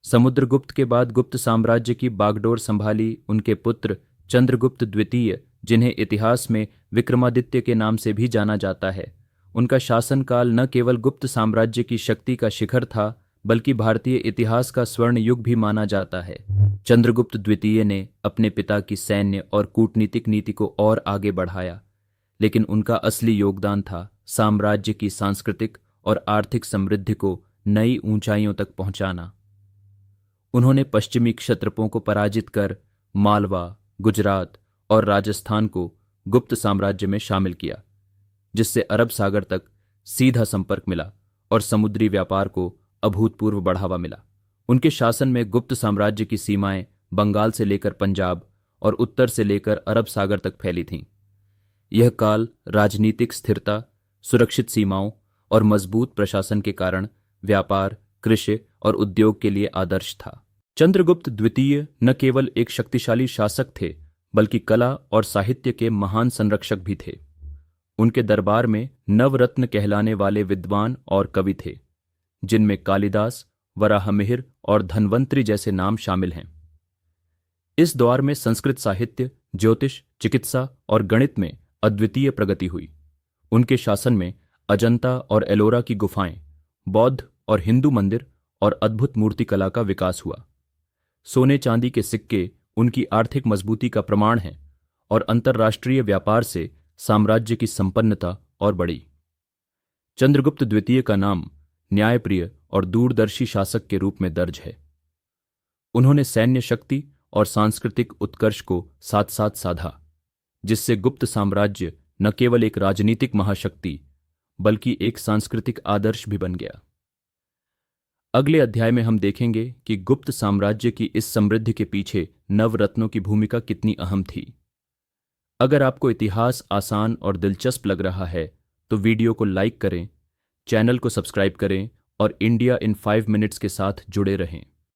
समुद्रगुप्त के बाद गुप्त साम्राज्य की बागडोर संभाली उनके पुत्र चंद्रगुप्त द्वितीय, जिन्हें इतिहास में विक्रमादित्य के नाम से भी जाना जाता है। उनका शासनकाल न केवल गुप्त साम्राज्य की शक्ति का शिखर था, बल्कि भारतीय इतिहास का स्वर्ण युग भी माना जाता है। चंद्रगुप्त द्वितीय ने अपने पिता की सैन्य और कूटनीतिक नीति को और आगे बढ़ाया, लेकिन उनका असली योगदान था साम्राज्य की सांस्कृतिक और आर्थिक समृद्धि को नई ऊंचाइयों तक पहुंचाना। उन्होंने पश्चिमी क्षत्रपों को पराजित कर मालवा, गुजरात और राजस्थान को गुप्त साम्राज्य में शामिल किया, जिससे अरब सागर तक सीधा संपर्क मिला और समुद्री व्यापार को अभूतपूर्व बढ़ावा मिला। उनके शासन में गुप्त साम्राज्य की सीमाएं बंगाल से लेकर पंजाब और उत्तर से लेकर अरब सागर तक फैली थीं। यह काल राजनीतिक स्थिरता, सुरक्षित सीमाओं और मजबूत प्रशासन के कारण व्यापार, कृषि और उद्योग के लिए आदर्श था। चंद्रगुप्त द्वितीय न केवल एक शक्तिशाली शासक थे, बल्कि कला और साहित्य के महान संरक्षक भी थे। उनके दरबार में नवरत्न कहलाने वाले विद्वान और कवि थे, जिनमें कालिदास, वराहमिहिर और धन्वंतरि जैसे नाम शामिल हैं। इस दौर में संस्कृत साहित्य, ज्योतिष, चिकित्सा और गणित में अद्वितीय प्रगति हुई। उनके शासन में अजंता और एलोरा की गुफाएं, बौद्ध और हिंदू मंदिर और अद्भुत मूर्तिकला का विकास हुआ। सोने चांदी के सिक्के उनकी आर्थिक मजबूती का प्रमाण हैं और अंतर्राष्ट्रीय व्यापार से साम्राज्य की संपन्नता और बढ़ी। चंद्रगुप्त द्वितीय का नाम न्यायप्रिय और दूरदर्शी शासक के रूप में दर्ज है। उन्होंने सैन्य शक्ति और सांस्कृतिक उत्कर्ष को साथ साथ साधा, जिससे गुप्त साम्राज्य न केवल एक राजनीतिक महाशक्ति बल्कि एक सांस्कृतिक आदर्श भी बन गया। अगले अध्याय में हम देखेंगे कि गुप्त साम्राज्य की इस समृद्धि के पीछे नवरत्नों की भूमिका कितनी अहम थी। अगर आपको इतिहास आसान और दिलचस्प लग रहा है तो वीडियो को लाइक करें, चैनल को सब्सक्राइब करें और इंडिया इन 5 मिनट्स के साथ जुड़े रहें।